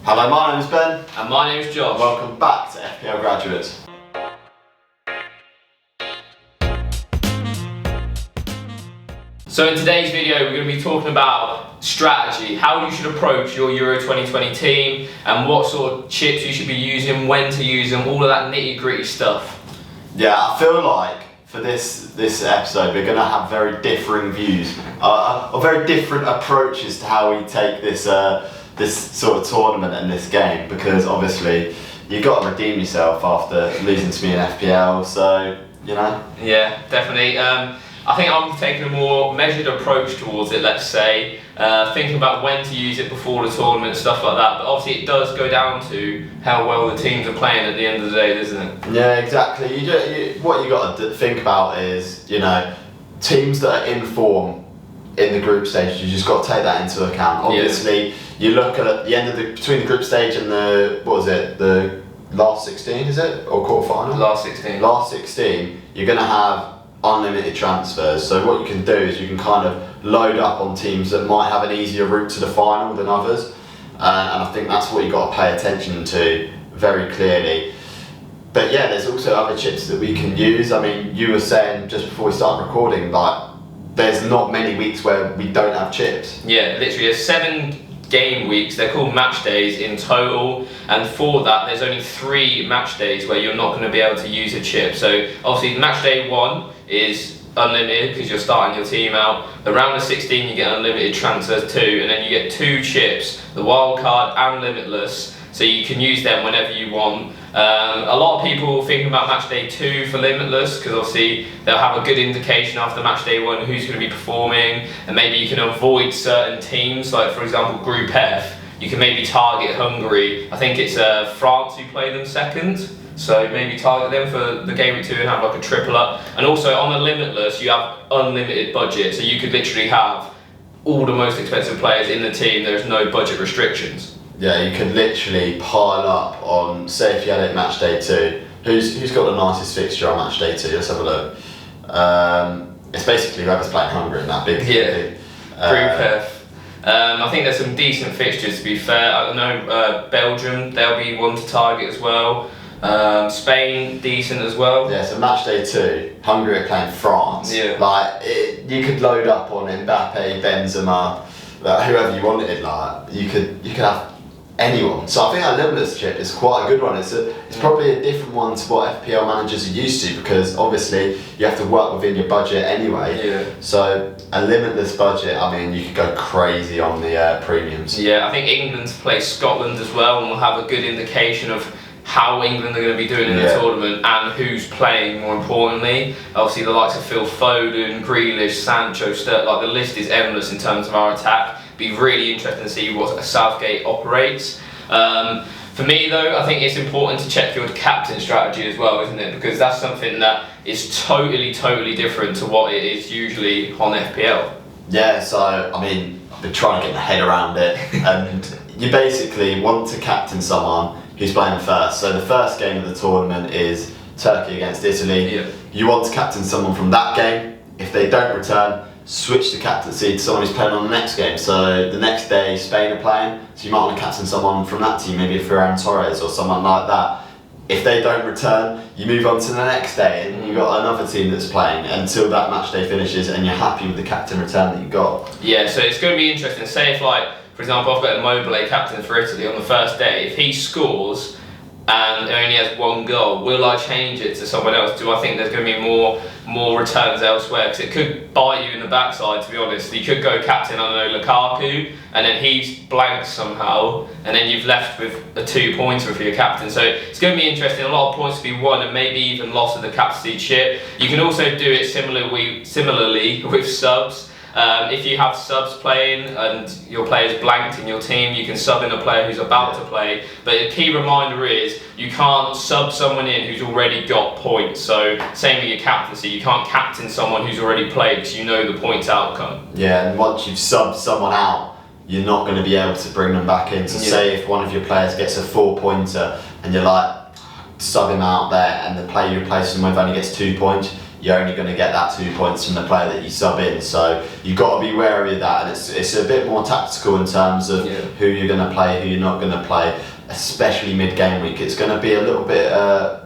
Hello, my name is Ben. And my name is Josh. Welcome back to FPL Graduates. So in today's video we're going to be talking about strategy, how you should approach your Euro 2020 team and what sort of chips you should be using, when to use them, all of that nitty gritty stuff. Yeah, I feel like for this episode we're going to have very differing views, or very different approaches to how we take this sort of tournament and this game, because obviously you've got to redeem yourself after losing to me in FPL, so you know. Yeah, definitely. I think I'm taking a more measured approach towards it, let's say, thinking about when to use it before the tournament, stuff like that, but obviously it does go down to how well the teams are playing at the end of the day, doesn't it? Yeah, exactly. What you got to think about is, you know, teams that are in form in the group stage, you just got to take that into account. Obviously, you look at the end of between the group stage and the last 16, is it? Or quarterfinal? Last 16. Last 16, you're going to have unlimited transfers. So what you can do is you can kind of load up on teams that might have an easier route to the final than others. And I think that's what you've got to pay attention to very clearly. But yeah, there's also other chips that we can use. I mean, you were saying just before we started recording, like, there's not many weeks where we don't have chips. Yeah, literally there's 7 game weeks, they're called match days in total, and for that there's only 3 match days where you're not going to be able to use a chip. So obviously match day 1 is unlimited because you're starting your team out. The round of 16 you get unlimited transfers too, and then you get 2 chips, the wild card and limitless, so you can use them whenever you want. A lot of people thinking about match day 2 for limitless, because obviously they'll have a good indication after match day 1 who's going to be performing, and maybe you can avoid certain teams, like for example Group F, you can maybe target Hungary. I think it's France who play them second, so maybe target them for the game week 2 and have like a triple up. And also on the limitless you have unlimited budget, so you could literally have all the most expensive players in the team, there's no budget restrictions. Yeah, you could literally pile up on, say if you had it match day 2, who's got the nicest fixture on match day 2? Let's have a look. It's basically whoever's playing Hungary in that big Group F. I think there's some decent fixtures, to be fair. I don't know, Belgium, they'll be one to target as well. Spain, decent as well. Yeah, so match day 2, Hungary are playing France. Yeah. Like, you could load up on Mbappe, Benzema, whoever you wanted. Like, you could have anyone. So I think that limitless chip is quite a good one. It's probably a different one to what FPL managers are used to, because obviously you have to work within your budget anyway. Yeah. So a limitless budget, I mean, you could go crazy on the premiums. Yeah, I think England's play Scotland as well, and we'll have a good indication of how England are going to be doing in the tournament and who's playing, more importantly. Obviously the likes of Phil Foden, Grealish, Sancho, Sturt, like the list is endless in terms of our attack. Be really interesting to see what Southgate operates. For me though, I think it's important to check your captain strategy as well, isn't it? Because that's something that is totally different to what it is usually on FPL. Yeah, so I mean, I've been trying to get my head around it, and you basically want to captain someone who's playing first. So the first game of the tournament is Turkey against Italy. Yeah. You want to captain someone from that game. If they don't return, switch the captaincy to someone who's playing on the next game. So the next day Spain are playing, so you might want to captain someone from that team, maybe Ferran Torres or someone like that. If they don't return, you move on to the next day and you've got another team that's playing until that match day finishes and you're happy with the captain return that you got. Yeah, so it's going to be interesting. Say if, like, for example, I've got Immobile captain for Italy on the first day. If he scores and only has 1 goal, will I change it to someone else? Do I think there's going to be more returns elsewhere? Because it could bite you in the backside, to be honest. You could go captain, I don't know, Lukaku, and then he's blanked somehow, and then you've left with a 2-pointer for your captain. So it's going to be interesting. A lot of points to be won, and maybe even loss of the captaincy chip. You can also do it similarly with subs. If you have subs playing and your player's blanked in your team, you can sub in a player who's about to play. But a key reminder is you can't sub someone in who's already got points. So same with your captaincy, you can't captain someone who's already played because you know the points outcome. Yeah, and once you've subbed someone out, you're not going to be able to bring them back in. So say if one of your players gets a 4-pointer and you're like, sub him out there, and the player you replace him with only gets 2 points, you're only going to get that 2 points from the player that you sub in. So you've got to be wary of that, and it's a bit more tactical in terms of who you're going to play, who you're not going to play, especially mid-game week. It's going to be a little bit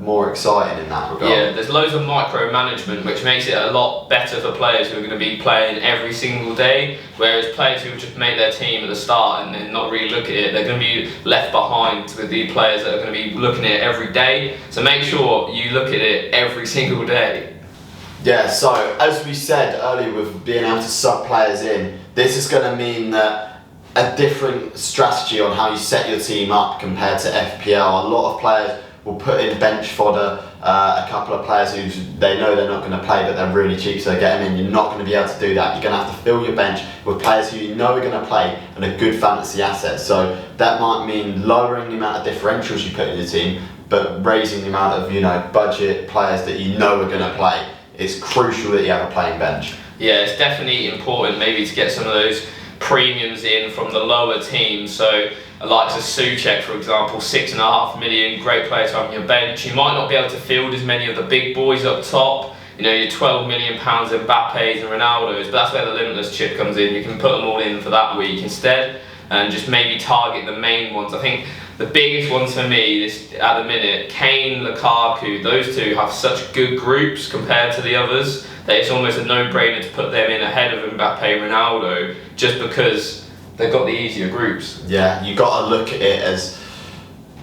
more exciting in that regard. Yeah, there's loads of micromanagement, which makes it a lot better for players who are going to be playing every single day, whereas players who just make their team at the start and then not really look at it, they're going to be left behind with the players that are going to be looking at it every day. So make sure you look at it every single day. Yeah, so as we said earlier with being able to sub players in, this is going to mean that a different strategy on how you set your team up compared to FPL. A lot of players will put in bench fodder, a couple of players who they know they're not going to play but they're really cheap, so they get them in. You're not going to be able to do that. You're going to have to fill your bench with players who you know are going to play and are good fantasy assets. So that might mean lowering the amount of differentials you put in your team, but raising the amount of budget players that you know are going to play. It's crucial that you have a playing bench. Yeah, it's definitely important maybe to get some of those premiums in from the lower teams. So like Souček, for example, 6.5 million, great player to have on your bench. You might not be able to field as many of the big boys up top. Your 12 million pounds Mbappes and Ronaldos, but that's where the limitless chip comes in. You can put them all in for that week instead, and just maybe target the main ones. I think the biggest ones for me at the minute, Kane, Lukaku, those two have such good groups compared to the others that it's almost a no-brainer to put them in ahead of Mbappe, Ronaldo, just because they've got the easier groups. Yeah, you got to look at it as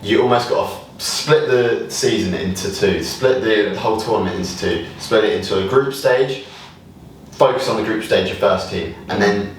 you almost got to split the season into two, split the whole tournament into two, split it into a group stage, focus on the group stage, your first team, and then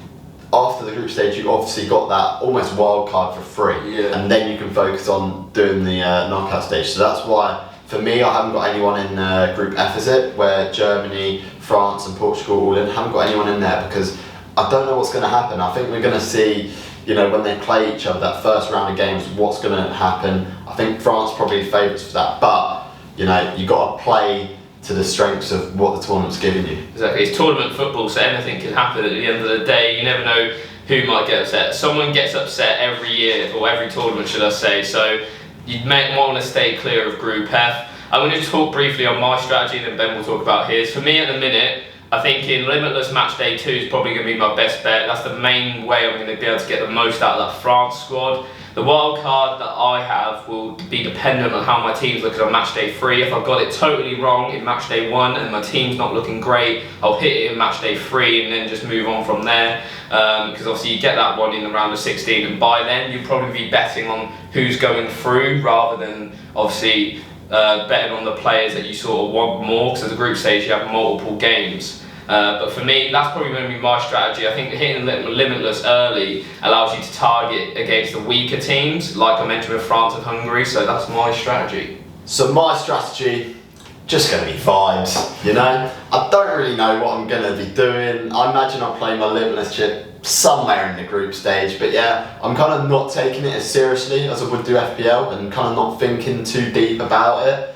after the group stage you obviously got that almost wild card for free, and then you can focus on doing the knockout stage. So that's why for me I haven't got anyone in Group F, is it, where Germany, France and Portugal all in. Haven't got anyone in there because I don't know what's going to happen. I think we're going to see, when they play each other, that first round of games, what's going to happen. I think France probably favourites for that, but you got to play to the strengths of what the tournament's giving you. Exactly, it's tournament football, so anything can happen at the end of the day. You never know who might get upset. Someone gets upset every year, or every tournament should I say, so you might want to stay clear of Group F. I'm going to talk briefly on my strategy and then Ben will talk about his. For me at the minute, I think in Limitless Match Day 2 is probably going to be my best bet. That's the main way I'm going to be able to get the most out of that France squad. The wild card that I have will be dependent on how my team's looking on Match Day 3. If I've got it totally wrong in Match Day 1 and my team's not looking great, I'll hit it in Match Day 3 and then just move on from there. Because obviously you get that one in the round of 16, and by then you'll probably be betting on who's going through rather than obviously betting on the players that you sort of want more, because at the group stage you have multiple games. But for me, that's probably going to be my strategy. I think hitting Limitless early allows you to target against the weaker teams, like I mentioned with France and Hungary, so that's my strategy. So my strategy, just going to be vibes, I don't really know what I'm going to be doing. I imagine I'll play my Limitless chip somewhere in the group stage, but yeah, I'm kind of not taking it as seriously as I would do FPL and kind of not thinking too deep about it.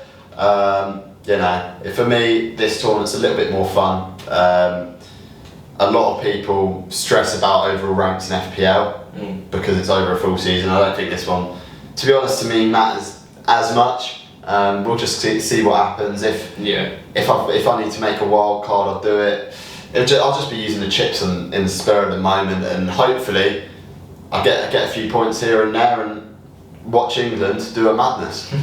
For me, this tournament's a little bit more fun. A lot of people stress about overall ranks in FPL because it's over a full season. I don't think this one, to be honest, to me matters as much. We'll just see what happens. If I need to make a wild card, I'll do it. I'll just be using the chips in the spur of the moment, and hopefully I get a few points here and there and watch England do a madness.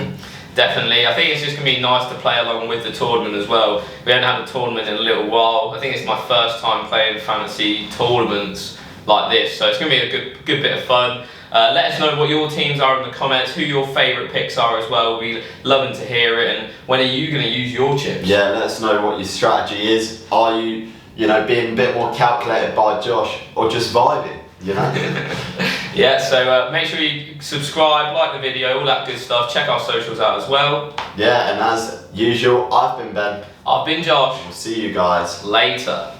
Definitely. I think it's just going to be nice to play along with the tournament as well. We haven't had a tournament in a little while. I think it's my first time playing fantasy tournaments like this, so it's going to be a good bit of fun. Let us know what your teams are in the comments, who your favourite picks are as well. We'll be loving to hear it, and when are you going to use your chips? Yeah, let us know what your strategy is. Are you, being a bit more calculated by Josh, or just vibing, Yeah, so make sure you subscribe, like the video, all that good stuff. Check our socials out as well. Yeah, and as usual, I've been Ben. I've been Josh. We'll see you guys later.